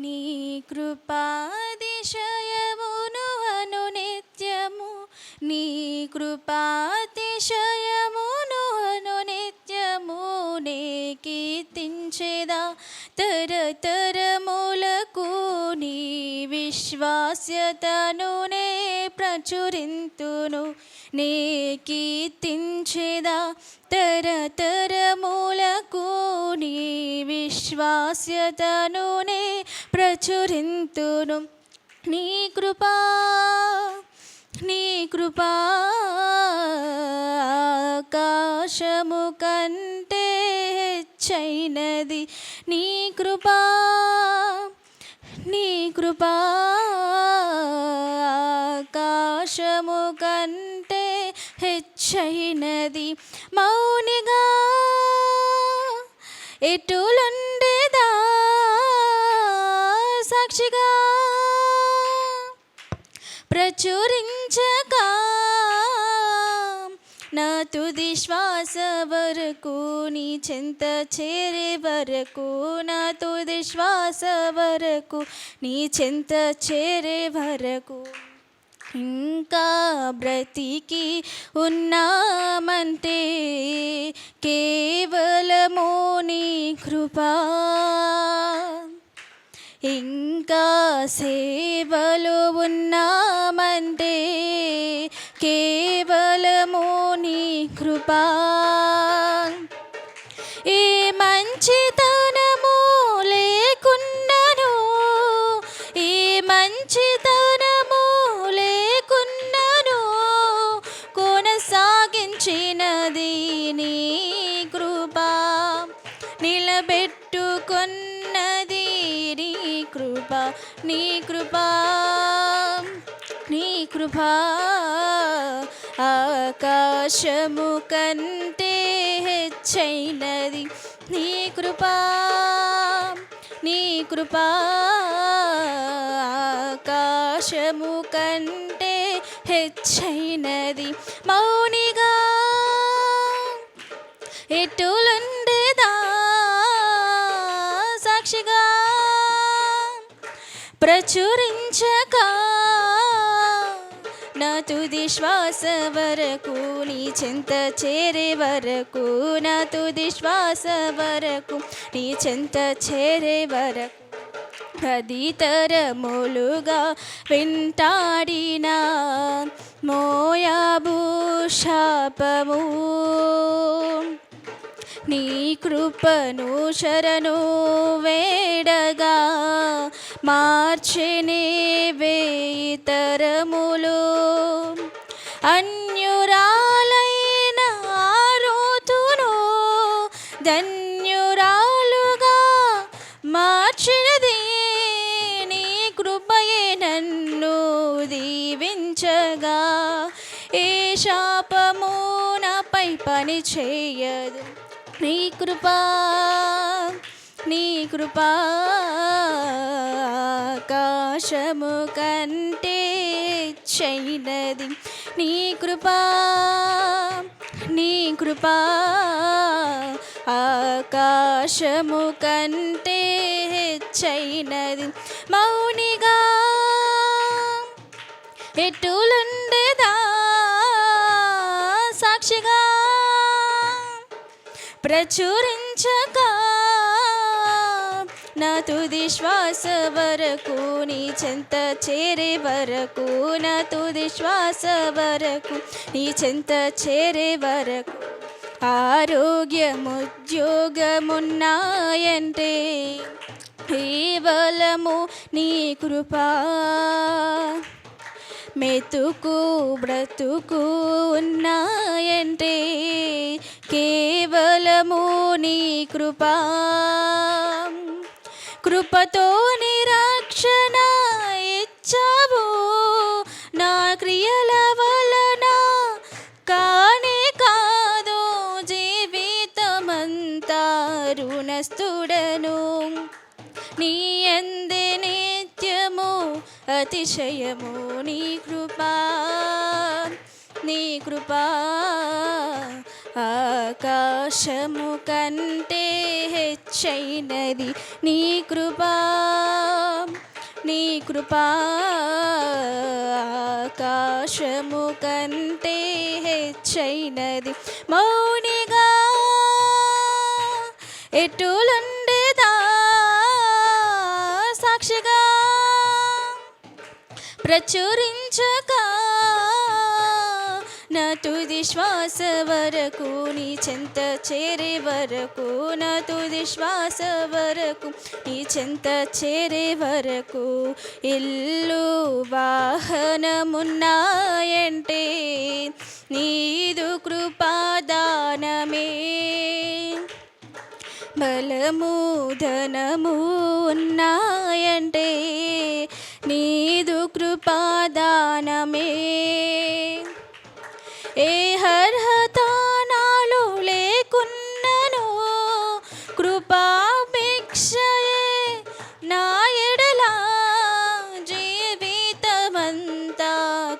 నీ కృపాతిశయమును అనునిత్యము నీ కృపాతిశయమును అనునిత్యము నే కీర్తించెదా తరతరములకు నీ విశ్వాస్యతను నే ప్రచురింతును నే కీర్తించెదా తరతరములకు నీ విశ్వాస్యతను నే ప్రచురింతును నీ కృపా ఆకాశము కంటే హెచ్చైనది నీ కృపా ఆకాశము కంటే హెచ్చైనది మౌనిగా ఎటులుండేదా సాక్షిగా ప్రచురించగా నా తుది శ్వాస వరకు నీ చెంత చేరే వరకు నా తుది శ్వాస వరకు నీ చెంత చేరే వరకు ఇంకా బ్రతికి ఉన్నామంటే కేవలము నీ కృపా ఇంకా సేవలు ఉన్నామంటే కేవలము నీ కృపా ఏ మంచితనము లేకున్నను ఏ మంచితనము లేకున్నను కొనసాగించినది నీ కృపా నిలబెట్టుకున్నది నీ కృపా నీ కృపా నీ కృపా ఆకాశము కంటే హెచ్చైనది నీ కృపా ఆకాశము కంటే హెచ్చైనది మౌనిగా ఎటులుండేదా సాక్షిగా ప్రచురించగా నా తుది శ్వాస వరకు నీ చెంత చేరే వరకు నా తుది శ్వాస వరకు నీ చెంత చేరే వరకు తరములుగా వెంటాడిన మోయాబు శాపము నీ కృపను శరణు వేడగా మార్చెనే వేయి తరములు అన్యురాలైన రూతును ధన్యురాలుగా మార్చినది నీ కృపయే నన్ను దీవించగా ఏ శాపము నాపై పని చేయదు నీ కృపా ఆకాశము కంటే హెచ్చైనది నీ కృపా ఆకాశము కంటే హెచ్చైనది మౌనిగా ఎటులుండేదా సాక్షిగా ప్రచురించగా నా తుది శ్వాస వరకు నీ చెంత చేరే వరకు నా తుది శ్వాస వరకు నీ చెంత చేరే వరకు ఆరోగ్యముద్యోగమున్నాయంటే కేవలము నీ కృపా మెతుకు బ్రతుకు ఉన్నాయంటే కేవలము నీ కృపా కృపతో నిరక్షణ ఇచ్చావు నా క్రియల వలన కానే కాదు జీవితమంతా రుణస్థుడను నీ యందే నిత్యము అతిశయము నీ కృపా ఆకాశము కంటే హెచ్చైనది నీ కృపా నీ కృపా ఆకాశము కంటే హెచ్చైనది. మౌనిగా ఎటులుండేదా సాక్షిగా ప్రచురించక నా తుది శ్వాస వరకు నీ చెంత చేరే వరకు నా తుది శ్వాస వరకు నీ చెంత చేరే వరకు ఇల్లు వాహనమున్నాయంటే నీదు కృపాదానమే. బలము ధనము ఉన్నాయంటే నీదు కృపాదానమే. ఏ అర్హత నాలో లేకున్నను కృపాభిక్షయే నా ఎడల జీవితమంతా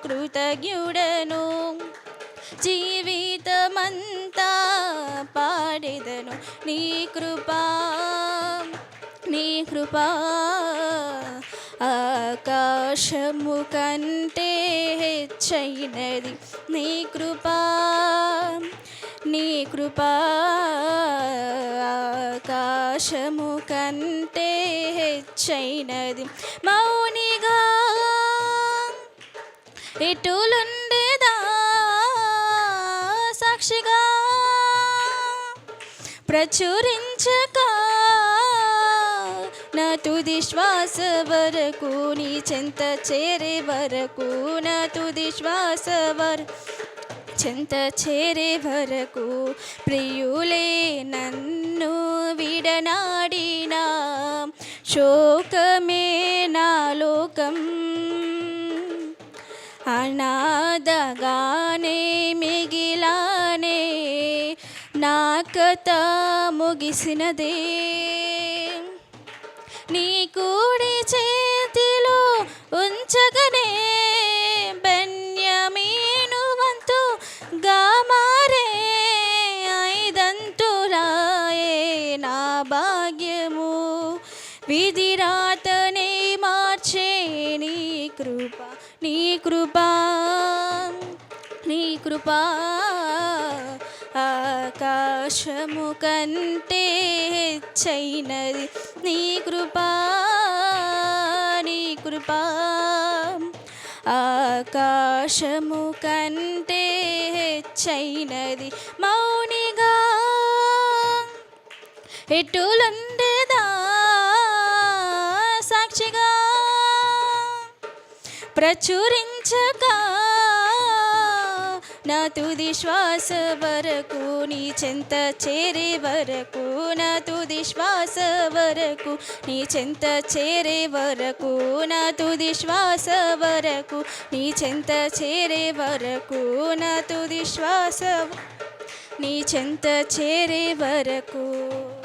కృతజ్ఞుడను. జీవితమంతా పాడెదను నీ కృపా నీ కృపా ఆకాశము కంటే హెచ్చైనది. నీ కృపా నీ కృపా ఆకాశము కంటే హెచ్చైనది. మౌనిగా ఎటులుండేదా సాక్షిగా ప్రచురించక నా తుది శ్వాస వరకు నీ చెంత చేరే వరకు నా తుది శ్వాస చెంత చేరే వరకు ప్రియులే నన్ను విడనాడినా శోకమే నా లోకం. అనాథగానే మిగిలానే నా కథ ముగిసినదే. నీ కూడి చేతిలో ఉంచగనే బెన్యామీను వంతుగా మారే ఐదంతులాయే నా భాగ్యము. విధిరాతనే మార్చే నీ కృప నీ కృపా నీ కృపా ఆకాశము కంటే హెచ్చైనది. నీ కృపా నీ కృపా ఆకాశము కంటే హెచ్చైనది. మౌనిగా ఎటులుండేదా సాక్షిగా ప్రచురించక నా తుది శ్వాస వరకు నీ చెంత చేరే వరకు నా తుది శ్వాస వరకు నీ చెంత చేరే వరకు నా తుది శ్వాస వరకు నీ చెంత చేరే వరకు నా తుది శ్వాస నీ చెంత చేరే వరకు.